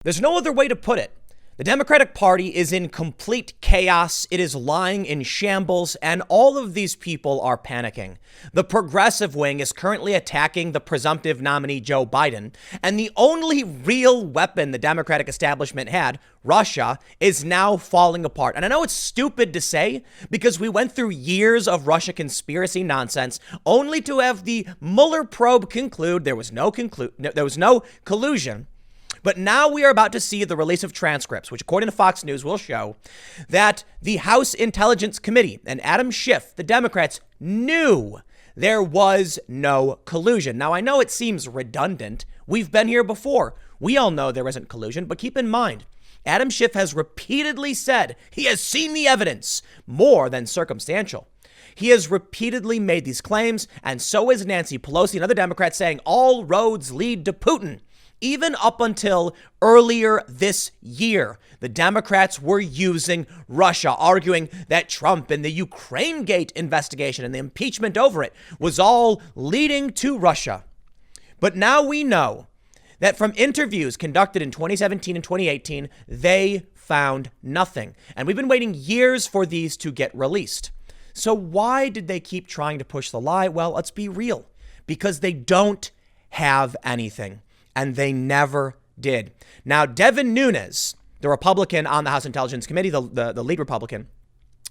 There's no other way to put it. The Democratic Party is in complete chaos. It is lying in shambles, and all of these people are panicking. The progressive wing is currently attacking the presumptive nominee Joe Biden, and the only real weapon the Democratic establishment had, Russia, is now falling apart. And I know it's stupid to say because we went through years of Russia conspiracy nonsense only to have the Mueller probe conclude there was no collusion. But now we are about to see the release of transcripts, which according to Fox News will show that the House Intelligence Committee and Adam Schiff, the Democrats, knew there was no collusion. Now, I know it seems redundant. We've been here before. We all know there isn't collusion, but keep in mind, Adam Schiff has repeatedly said he has seen the evidence, more than circumstantial. He has repeatedly made these claims, and so is Nancy Pelosi and other Democrats saying all roads lead to Putin. Even up until earlier this year, the Democrats were using Russia, arguing that Trump and the Ukraine Gate investigation and the impeachment over it was all leading to Russia. But now we know that from interviews conducted in 2017 and 2018, they found nothing. And we've been waiting years for these to get released. So why did they keep trying to push the lie? Well, let's be real. Because they don't have anything. And they never did. Now, Devin Nunes, the Republican on the House Intelligence Committee, the lead Republican,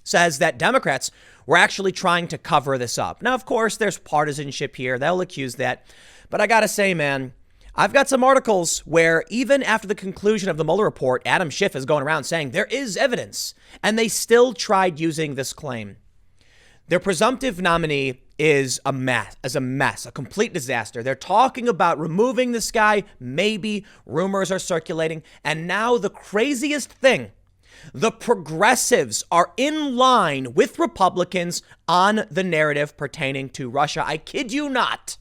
says that Democrats were actually trying to cover this up. Now, of course, there's partisanship here. They'll accuse that. But I got to say, man, I've got some articles where even after the conclusion of the Mueller report, Adam Schiff is going around saying there is evidence. And they still tried using this claim. Their presumptive nominee is a mess, a complete disaster. They're talking about removing this guy. Maybe rumors are circulating. And now the craziest thing, the progressives are in line with Republicans on the narrative pertaining to Russia. I kid you not.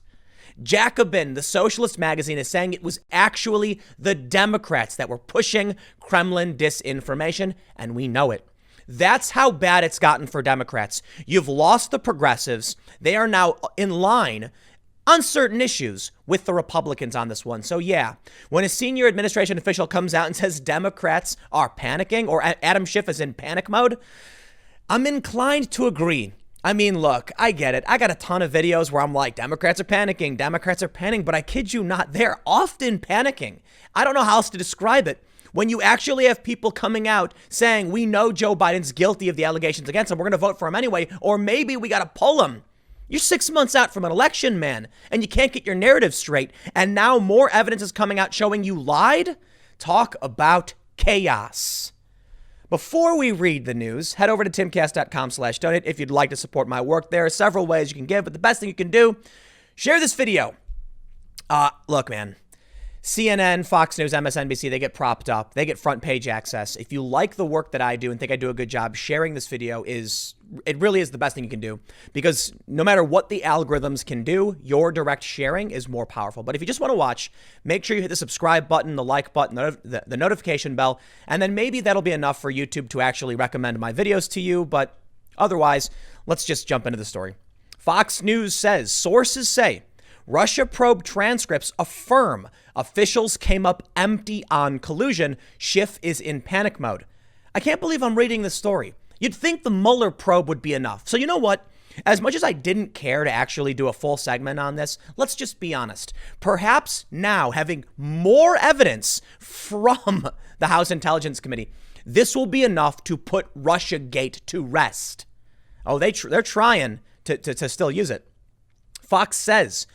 Jacobin, the socialist magazine, is saying it was actually the Democrats that were pushing Kremlin disinformation, and we know it. That's how bad it's gotten for Democrats. You've lost the progressives. They are now in line on certain issues with the Republicans on this one. So yeah, when a senior administration official comes out and says Democrats are panicking or Adam Schiff is in panic mode, I'm inclined to agree. I mean, look, I get it. I got a ton of videos where I'm like, Democrats are panicking, but I kid you not, they're often panicking. I don't know how else to describe it. When you actually have people coming out saying, we know Joe Biden's guilty of the allegations against him, we're going to vote for him anyway, or maybe we got to pull him. You're 6 months out from an election, man, and you can't get your narrative straight. And now more evidence is coming out showing you lied. Talk about chaos. Before we read the news, head over to timcast.com/donate if you'd like to support my work. There are several ways you can give, but the best thing you can do, share this video. Look, man. CNN, Fox News, MSNBC, they get propped up. They get front page access. If you like the work that I do and think I do a good job, sharing this video it really is the best thing you can do, because no matter what the algorithms can do, your direct sharing is more powerful. But if you just want to watch, make sure you hit the subscribe button, the like button, the notification bell, and then maybe that'll be enough for YouTube to actually recommend my videos to you. But otherwise, let's just jump into the story. Fox News says, sources say, Russia probe transcripts affirm officials came up empty on collusion. Schiff is in panic mode. I can't believe I'm reading this story. You'd think the Mueller probe would be enough. So you know what? As much as I didn't care to actually do a full segment on this, let's just be honest. Perhaps now, having more evidence from the House Intelligence Committee, this will be enough to put Russiagate to rest. Oh, they're trying to still use it. Fox says,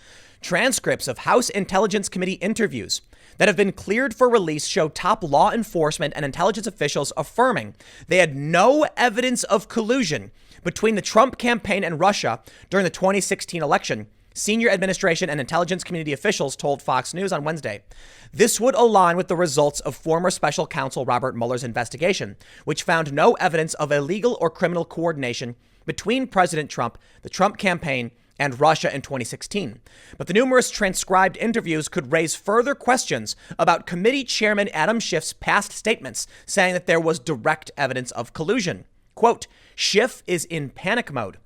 transcripts of House Intelligence Committee interviews that have been cleared for release show top law enforcement and intelligence officials affirming they had no evidence of collusion between the Trump campaign and Russia during the 2016 election, senior administration and intelligence community officials told Fox News on Wednesday. This would align with the results of former special counsel Robert Mueller's investigation, which found no evidence of illegal or criminal coordination between President Trump, the Trump campaign, and Russia in 2016. But the numerous transcribed interviews could raise further questions about committee chairman Adam Schiff's past statements, saying that there was direct evidence of collusion. Quote, Schiff is in panic mode.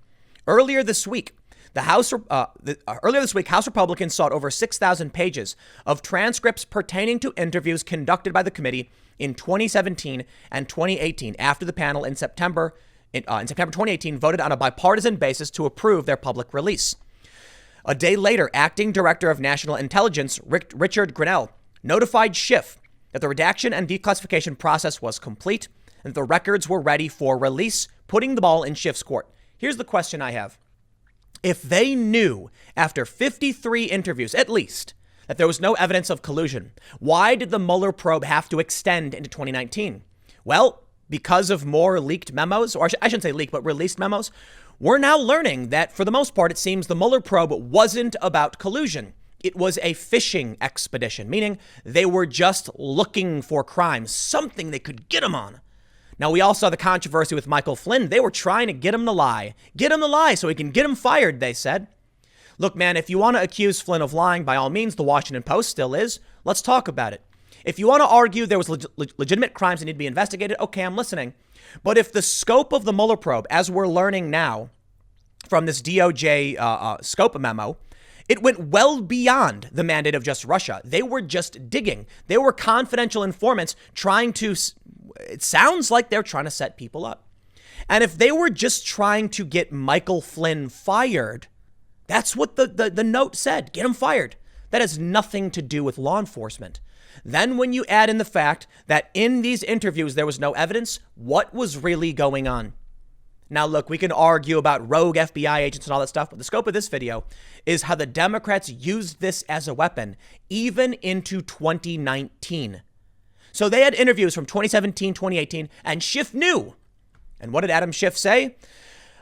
Earlier this week, Earlier this week, House Republicans sought over 6,000 pages of transcripts pertaining to interviews conducted by the committee in 2017 and 2018 after the panel in September 2018 voted on a bipartisan basis to approve their public release. A day later, Acting Director of National Intelligence Richard Grenell notified Schiff that the redaction and declassification process was complete and the records were ready for release, putting the ball in Schiff's court. Here's the question I have. If they knew after 53 interviews, at least, that there was no evidence of collusion, why did the Mueller probe have to extend into 2019? Well, because of more leaked memos, or I shouldn't say leaked, but released memos, we're now learning that for the most part, it seems the Mueller probe wasn't about collusion. It was a fishing expedition, meaning they were just looking for crimes, something they could get him on. Now, we all saw the controversy with Michael Flynn. They were trying to get him to lie. Get him to lie so he can get him fired, they said. Look, man, if you want to accuse Flynn of lying, by all means, the Washington Post still is. Let's talk about it. If you want to argue there was legitimate crimes that need to be investigated, okay, I'm listening. But if the scope of the Mueller probe, as we're learning now from this DOJ scope memo, it went well beyond the mandate of just Russia. They were just digging. They were confidential informants trying to, it sounds like they're trying to set people up. And if they were just trying to get Michael Flynn fired, that's what the note said, get him fired. That has nothing to do with law enforcement. Then when you add in the fact that in these interviews there was no evidence, what was really going on? Now, look, we can argue about rogue FBI agents and all that stuff, but the scope of this video is how the Democrats used this as a weapon, even into 2019. So they had interviews from 2017, 2018, and Schiff knew. And what did Adam Schiff say?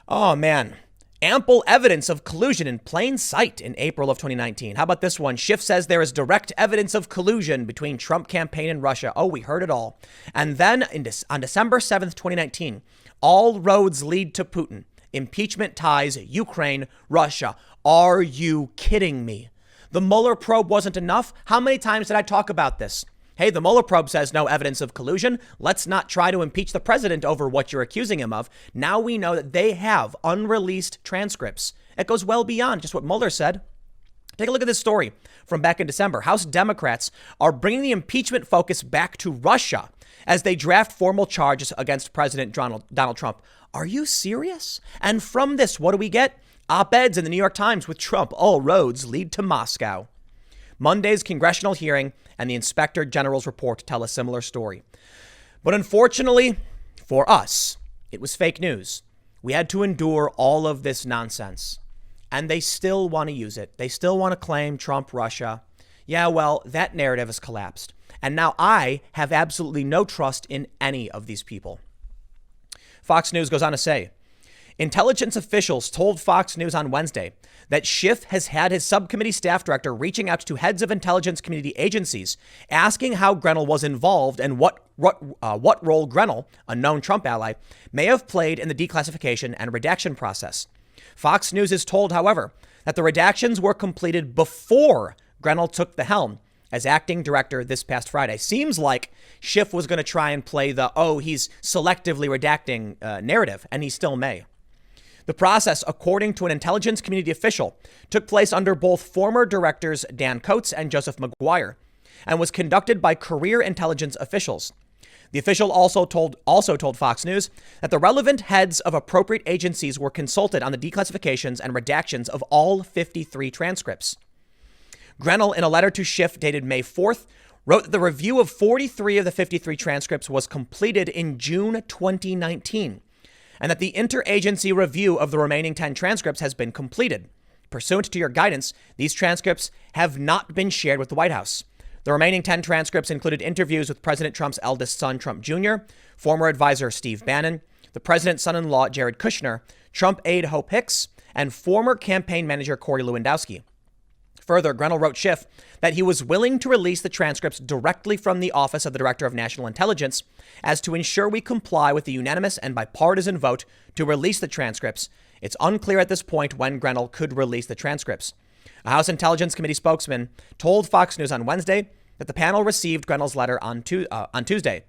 Oh, man. Ample evidence of collusion in plain sight in April of 2019. How about this one? Schiff says there is direct evidence of collusion between Trump campaign and Russia. Oh, we heard it all. And then on December 7th, 2019, all roads lead to Putin. Impeachment ties Ukraine, Russia. Are you kidding me? The Mueller probe wasn't enough. How many times did I talk about this? Hey, the Mueller probe says no evidence of collusion. Let's not try to impeach the president over what you're accusing him of. Now we know that they have unreleased transcripts. It goes well beyond just what Mueller said. Take a look at this story from back in December. House Democrats are bringing the impeachment focus back to Russia as they draft formal charges against President Donald Trump. Are you serious? And from this, what do we get? Op-eds in the New York Times with Trump. All roads lead to Moscow. Monday's congressional hearing and the Inspector General's report tell a similar story. But unfortunately for us, it was fake news. We had to endure all of this nonsense. And they still want to use it. They still want to claim Trump, Russia. Yeah, well, that narrative has collapsed. And now I have absolutely no trust in any of these people. Fox News goes on to say, intelligence officials told Fox News on Wednesday that Schiff has had his subcommittee staff director reaching out to heads of intelligence community agencies, asking how Grenell was involved and what role Grenell, a known Trump ally, may have played in the declassification and redaction process. Fox News is told, however, that the redactions were completed before Grenell took the helm as acting director this past Friday. Seems like Schiff was going to try and play the, he's selectively redacting narrative, and he still may. The process, according to an intelligence community official, took place under both former directors Dan Coates and Joseph McGuire and was conducted by career intelligence officials. The official also told Fox News that the relevant heads of appropriate agencies were consulted on the declassifications and redactions of all 53 transcripts. Grenell, in a letter to Schiff dated May 4th, wrote that the review of 43 of the 53 transcripts was completed in June 2019. And that the interagency review of the remaining 10 transcripts has been completed. Pursuant to your guidance, these transcripts have not been shared with the White House. The remaining 10 transcripts included interviews with President Trump's eldest son, Trump Jr., former advisor Steve Bannon, the president's son-in-law, Jared Kushner, Trump aide Hope Hicks, and former campaign manager Corey Lewandowski. Further, Grenell wrote Schiff that he was willing to release the transcripts directly from the Office of the Director of National Intelligence as to ensure we comply with the unanimous and bipartisan vote to release the transcripts. It's unclear at this point when Grenell could release the transcripts. A House Intelligence Committee spokesman told Fox News on Wednesday that the panel received Grenell's letter on Tuesday.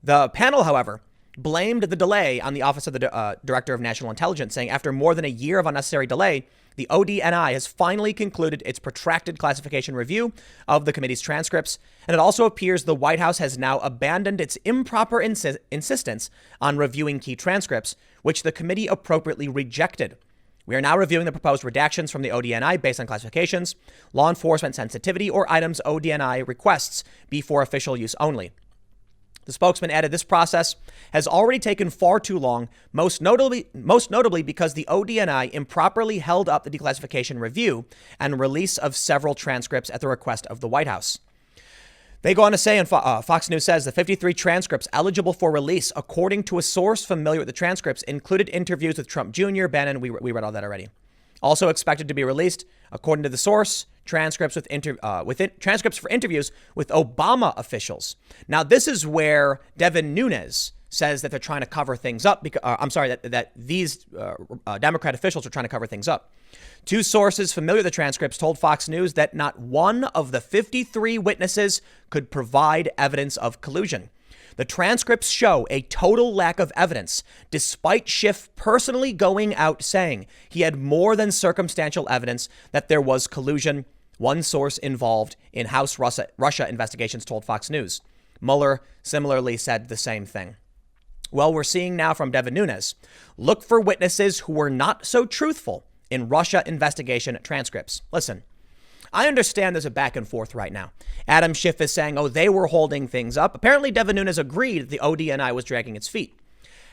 The panel, however, blamed the delay on the Office of the Director of National Intelligence, saying after more than a year of unnecessary delay, The ODNI has finally concluded its protracted classification review of the committee's transcripts, and it also appears the White House has now abandoned its improper insistence on reviewing key transcripts, which the committee appropriately rejected. We are now reviewing the proposed redactions from the ODNI based on classifications, law enforcement sensitivity, or items ODNI requests be for official use only. The spokesman added this process has already taken far too long, most notably because the ODNI improperly held up the declassification review and release of several transcripts at the request of the White House. They go on to say, and Fox News says, the 53 transcripts eligible for release, according to a source familiar with the transcripts, included interviews with Trump Jr., Bannon, we read all that already. Also expected to be released, according to the source, transcripts transcripts for interviews with Obama officials. Now, this is where Devin Nunes says that they're trying to cover things up. That these Democrat officials are trying to cover things up. Two sources familiar with the transcripts told Fox News that not one of the 53 witnesses could provide evidence of collusion. The transcripts show a total lack of evidence, despite Schiff personally going out saying he had more than circumstantial evidence that there was collusion. One source involved in House Russia investigations told Fox News. Mueller similarly said the same thing. Well, we're seeing now from Devin Nunes, look for witnesses who were not so truthful in Russia investigation transcripts. Listen, I understand there's a back and forth right now. Adam Schiff is saying, they were holding things up. Apparently, Devin Nunes agreed the ODNI was dragging its feet.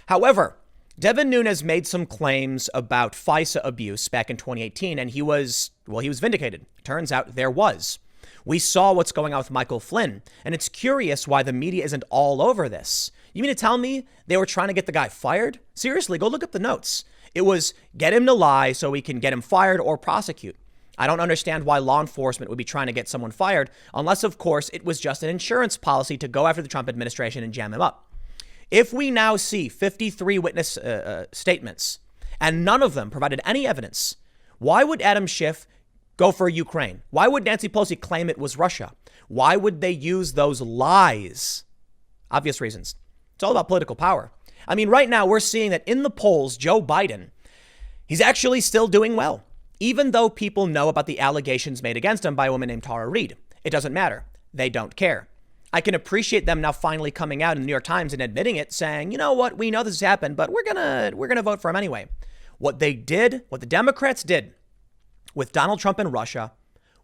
However, Devin Nunes made some claims about FISA abuse back in 2018, and he was vindicated. Turns out there was. We saw what's going on with Michael Flynn, and it's curious why the media isn't all over this. You mean to tell me they were trying to get the guy fired? Seriously, go look up the notes. It was get him to lie so we can get him fired or prosecute. I don't understand why law enforcement would be trying to get someone fired unless, of course, it was just an insurance policy to go after the Trump administration and jam him up. If we now see 53 witness statements and none of them provided any evidence, why would Adam Schiff go for Ukraine? Why would Nancy Pelosi claim it was Russia? Why would they use those lies? Obvious reasons. It's all about political power. I mean, right now we're seeing that in the polls, Joe Biden, he's actually still doing well. Even though people know about the allegations made against him by a woman named Tara Reid, it doesn't matter. They don't care. I can appreciate them now finally coming out in the New York Times and admitting it, saying, you know what, we know this has happened, but we're gonna vote for him anyway. What they did, what the Democrats did with Donald Trump and Russia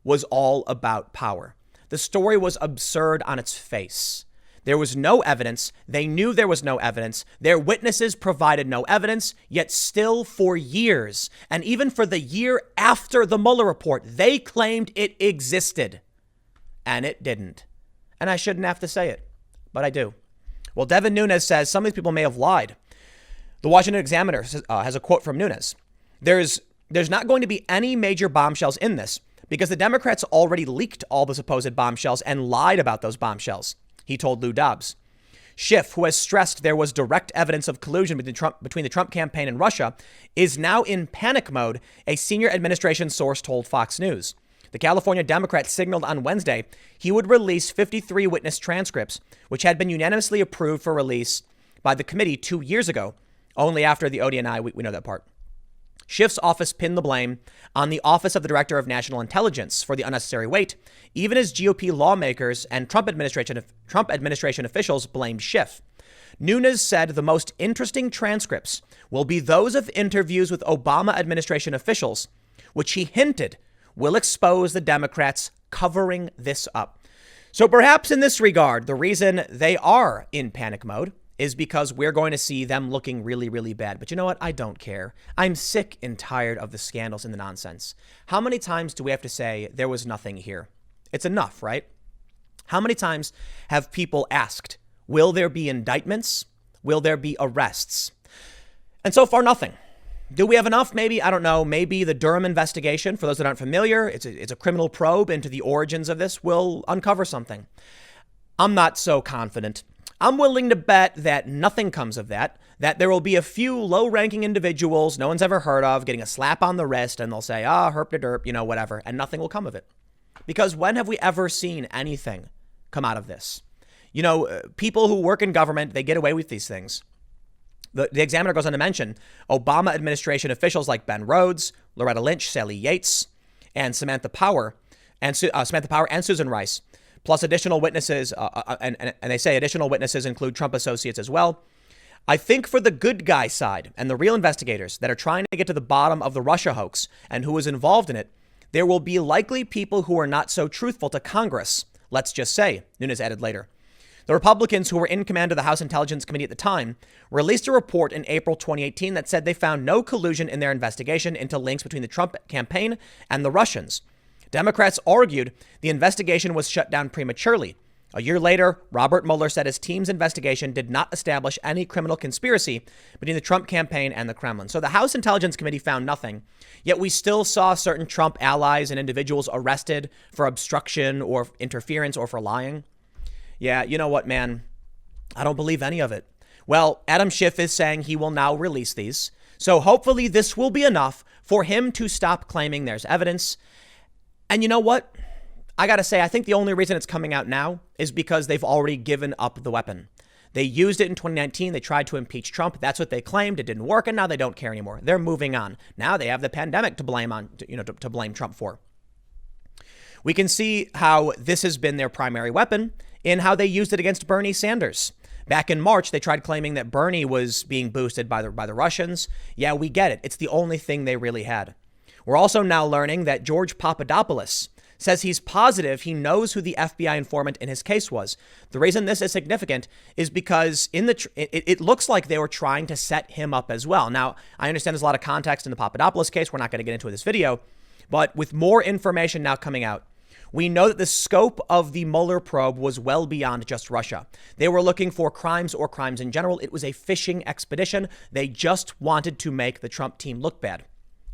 was all about power. The story was absurd on its face. There was no evidence. They knew there was no evidence. Their witnesses provided no evidence, yet still for years, and even for the year after the Mueller report, they claimed it existed. And it didn't. And I shouldn't have to say it, but I do. Well, Devin Nunes says some of these people may have lied. The Washington Examiner has a quote from Nunes. There's not going to be any major bombshells in this because the Democrats already leaked all the supposed bombshells and lied about those bombshells, he told Lou Dobbs. Schiff, who has stressed there was direct evidence of collusion between the Trump campaign and Russia, is now in panic mode, a senior administration source told Fox News. The California Democrat signaled on Wednesday he would release 53 witness transcripts, which had been unanimously approved for release by the committee 2 years ago, only after the ODNI, we know that part. Schiff's office pinned the blame on the Office of the Director of National Intelligence for the unnecessary wait, even as GOP lawmakers and Trump administration officials blamed Schiff. Nunes said the most interesting transcripts will be those of interviews with Obama administration officials, which he hinted will expose the Democrats covering this up. So perhaps in this regard, the reason they are in panic mode is because we're going to see them looking really, really bad. But you know what? I don't care. I'm sick and tired of the scandals and the nonsense. How many times do we have to say there was nothing here? It's enough, right? How many times have people asked, will there be indictments? Will there be arrests? And so far, nothing. Do we have enough? Maybe, I don't know. Maybe the Durham investigation, for those that aren't familiar, it's a criminal probe into the origins of this, will uncover something. I'm not so confident. I'm willing to bet that nothing comes of that there will be a few low-ranking individuals no one's ever heard of getting a slap on the wrist, and they'll say, herp de derp, whatever, and nothing will come of it. Because when have we ever seen anything come out of this? People who work in government, they get away with these things. The Examiner goes on to mention Obama administration officials like Ben Rhodes, Loretta Lynch, Sally Yates, and Samantha Power, and Susan Rice, plus additional witnesses. And they say additional witnesses include Trump associates as well. I think for the good guy side and the real investigators that are trying to get to the bottom of the Russia hoax and who was involved in it, there will be likely people who are not so truthful to Congress. Let's just say, Nunes added later. The Republicans who were in command of the House Intelligence Committee at the time released a report in April 2018 that said they found no collusion in their investigation into links between the Trump campaign and the Russians. Democrats argued the investigation was shut down prematurely. A year later, Robert Mueller said his team's investigation did not establish any criminal conspiracy between the Trump campaign and the Kremlin. So the House Intelligence Committee found nothing, yet we still saw certain Trump allies and individuals arrested for obstruction or interference or for lying. Yeah, you know what, man? I don't believe any of it. Well, Adam Schiff is saying he will now release these. So hopefully this will be enough for him to stop claiming there's evidence. And you know what? I got to say, I think the only reason it's coming out now is because they've already given up the weapon. They used it in 2019. They tried to impeach Trump. That's what they claimed. It didn't work. And now they don't care anymore. They're moving on. Now they have the pandemic to blame to blame Trump for. We can see how this has been their primary weapon in how they used it against Bernie Sanders. Back in March, they tried claiming that Bernie was being boosted by the Russians. Yeah, we get it. It's the only thing they really had. We're also now learning that George Papadopoulos says he's positive he knows who the FBI informant in his case was. The reason this is significant is because it looks like they were trying to set him up as well. Now, I understand there's a lot of context in the Papadopoulos case. We're not going to get into this video. But with more information now coming out, we know that the scope of the Mueller probe was well beyond just Russia. They were looking for crimes or crimes in general. It was a fishing expedition. They just wanted to make the Trump team look bad.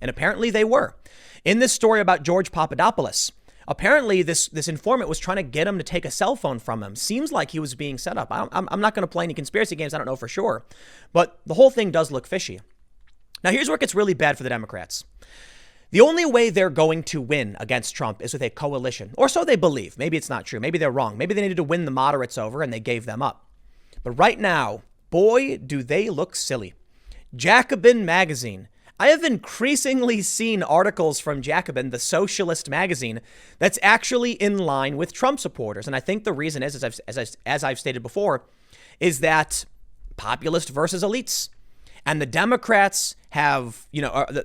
And apparently they were. In this story about George Papadopoulos, apparently this informant was trying to get him to take a cell phone from him. Seems like he was being set up. I'm not going to play any conspiracy games. I don't know for sure. But the whole thing does look fishy. Now, here's where it gets really bad for the Democrats. The only way they're going to win against Trump is with a coalition, or so they believe. Maybe it's not true. Maybe they're wrong. Maybe they needed to win the moderates over and they gave them up. But right now, boy, do they look silly. Jacobin magazine. I have increasingly seen articles from Jacobin, the socialist magazine, that's actually in line with Trump supporters. And I think the reason is, as I've stated before, is that populist versus elites. And the Democrats have,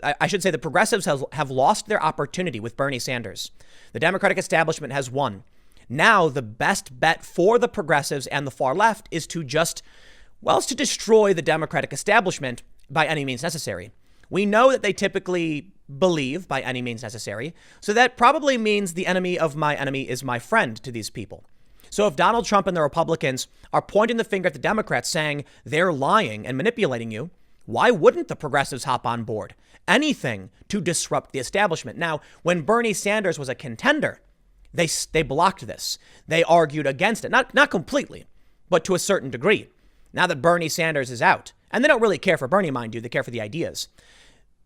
I should say the progressives have lost their opportunity with Bernie Sanders. The Democratic establishment has won. Now, the best bet for the progressives and the far left is to to destroy the Democratic establishment by any means necessary. We know that they typically believe by any means necessary. So that probably means the enemy of my enemy is my friend to these people. So if Donald Trump and the Republicans are pointing the finger at the Democrats saying they're lying and manipulating you, why wouldn't the progressives hop on board? Anything to disrupt the establishment. Now, when Bernie Sanders was a contender, they blocked this. They argued against it. Not completely, but to a certain degree. Now that Bernie Sanders is out, and they don't really care for Bernie, mind you, they care for the ideas.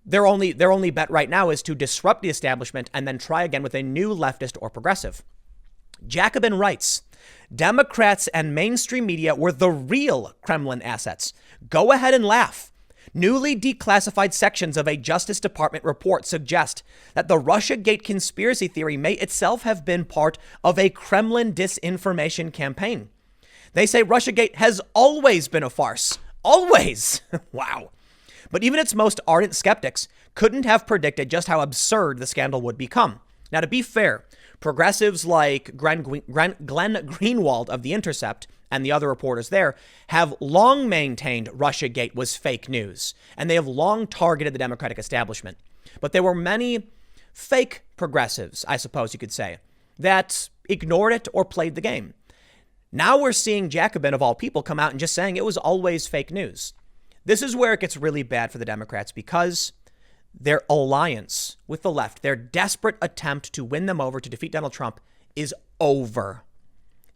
Their only bet right now is to disrupt the establishment and then try again with a new leftist or progressive. Jacobin writes, Democrats and mainstream media were the real Kremlin assets. Go ahead and laugh. Newly declassified sections of a Justice Department report suggest that the Russiagate conspiracy theory may itself have been part of a Kremlin disinformation campaign. They say Russiagate has always been a farce. Always. Wow. But even its most ardent skeptics couldn't have predicted just how absurd the scandal would become. Now, to be fair, progressives like Glenn Greenwald of The Intercept and the other reporters there have long maintained Russiagate was fake news, and they have long targeted the Democratic establishment. But there were many fake progressives, I suppose you could say, that ignored it or played the game. Now we're seeing Jacobin, of all people, come out and just saying it was always fake news. This is where it gets really bad for the Democrats because their alliance with the left, their desperate attempt to win them over to defeat Donald Trump is over.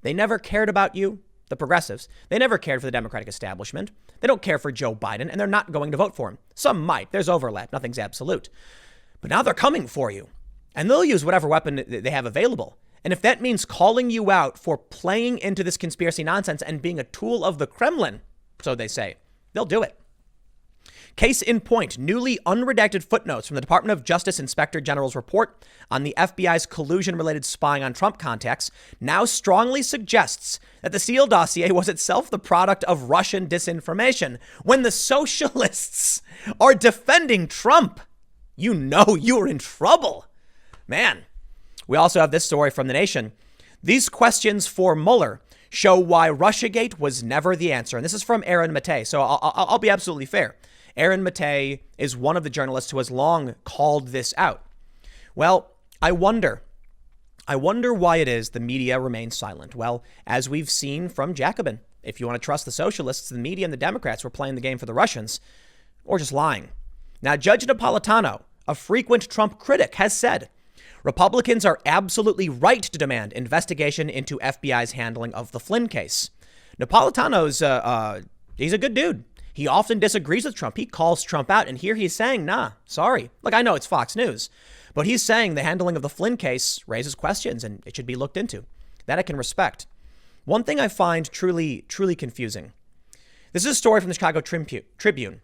They never cared about you, the progressives. They never cared for the Democratic establishment. They don't care for Joe Biden, and they're not going to vote for him. Some might. There's overlap. Nothing's absolute. But now they're coming for you, and they'll use whatever weapon they have available. And if that means calling you out for playing into this conspiracy nonsense and being a tool of the Kremlin, so they say, they'll do it. Case in point, newly unredacted footnotes from the Department of Justice Inspector General's report on the FBI's collusion-related spying on Trump contacts now strongly suggests that the Steele dossier was itself the product of Russian disinformation. When the socialists are defending Trump, you know you're in trouble. Man, we also have this story from The Nation. These questions for Mueller show why Russiagate was never the answer. And this is from Aaron Matei. So I'll be absolutely fair. Aaron Matei is one of the journalists who has long called this out. Well, I wonder why it is the media remains silent. Well, as we've seen from Jacobin, if you want to trust the socialists, the media and the Democrats were playing the game for the Russians or just lying. Now, Judge Napolitano, a frequent Trump critic, has said Republicans are absolutely right to demand investigation into FBI's handling of the Flynn case. Napolitano's he's a good dude. He often disagrees with Trump. He calls Trump out. And here he's saying, nah, sorry. Look, I know it's Fox News, but he's saying the handling of the Flynn case raises questions and it should be looked into. That I can respect. One thing I find truly confusing. This is a story from the Chicago Tribune.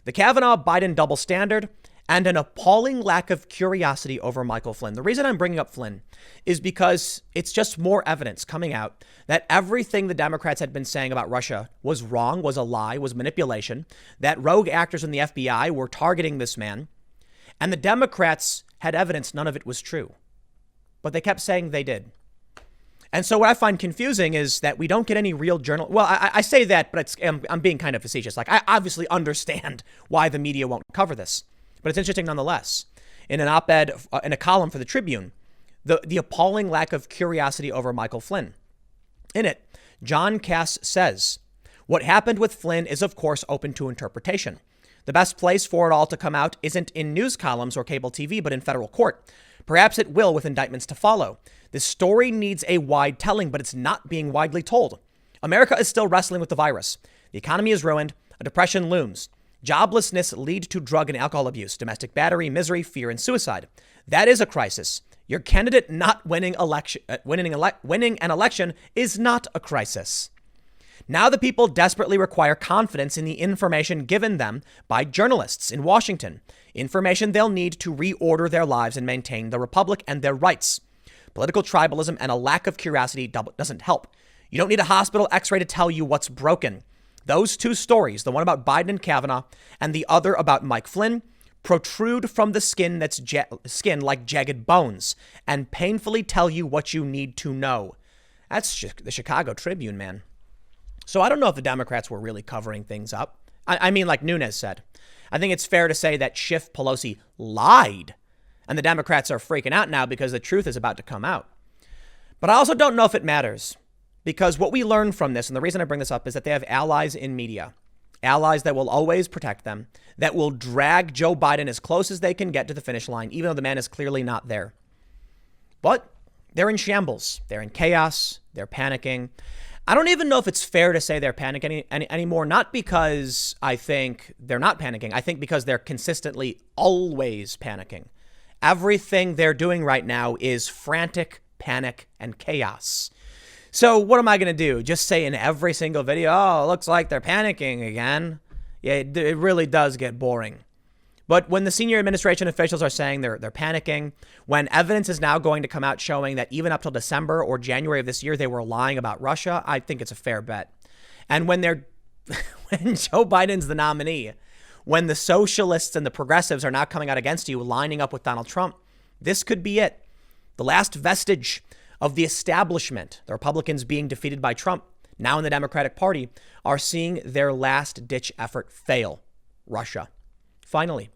The Kavanaugh-Biden double standard and an appalling lack of curiosity over Michael Flynn. The reason I'm bringing up Flynn is because it's just more evidence coming out that everything the Democrats had been saying about Russia was wrong, was a lie, was manipulation, that rogue actors in the FBI were targeting this man, and the Democrats had evidence none of it was true. But they kept saying they did. And so what I find confusing is that we don't get any real journal. Well, I say that, but I'm being kind of facetious. Like, I obviously understand why the media won't cover this. But it's interesting nonetheless. In an op-ed, in a column for the Tribune, the appalling lack of curiosity over Michael Flynn. In it, John Cass says, what happened with Flynn is, of course, open to interpretation. The best place for it all to come out isn't in news columns or cable TV, but in federal court. Perhaps it will with indictments to follow. This story needs a wide telling, but it's not being widely told. America is still wrestling with the virus. The economy is ruined. A depression looms. Joblessness lead to drug and alcohol abuse, domestic battery, misery, fear, and suicide. That is a crisis. Your candidate not winning an election is not a crisis. Now the people desperately require confidence in the information given them by journalists in Washington, information they'll need to reorder their lives and maintain the republic and their rights. Political tribalism and a lack of curiosity doesn't help. You don't need a hospital x-ray to tell you what's broken. Those two stories, the one about Biden and Kavanaugh and the other about Mike Flynn, protrude from the skin that's skin like jagged bones and painfully tell you what you need to know. That's the Chicago Tribune, man. So I don't know if the Democrats were really covering things up. I mean, like Nunes said, I think it's fair to say that Schiff Pelosi lied and the Democrats are freaking out now because the truth is about to come out. But I also don't know if it matters. Because what we learn from this, and the reason I bring this up, is that they have allies in media, allies that will always protect them, that will drag Joe Biden as close as they can get to the finish line, even though the man is clearly not there. But they're in shambles. They're in chaos. They're panicking. I don't even know if it's fair to say they're panicking anymore, not because I think they're not panicking. I think because they're consistently always panicking. Everything they're doing right now is frantic panic and chaos. So what am I going to do? Just say in every single video, oh, it looks like they're panicking again. Yeah, it really does get boring. But when the senior administration officials are saying they're panicking, when evidence is now going to come out showing that even up till December or January of this year, they were lying about Russia, I think it's a fair bet. And when when Joe Biden's the nominee, when the socialists and the progressives are now coming out against you, lining up with Donald Trump, this could be it. The last vestige of the establishment, the Republicans being defeated by Trump, now in the Democratic Party, are seeing their last-ditch effort fail. Russia. Finally.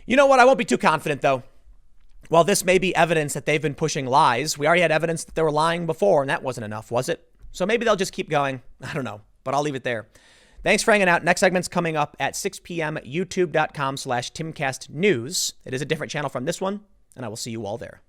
You know what? I won't be too confident, though. While this may be evidence that they've been pushing lies, we already had evidence that they were lying before, and that wasn't enough, was it? So maybe they'll just keep going. I don't know, but I'll leave it there. Thanks for hanging out. Next segment's coming up at 6 p.m. youtube.com/TimCastNews. It is a different channel from this one, and I will see you all there.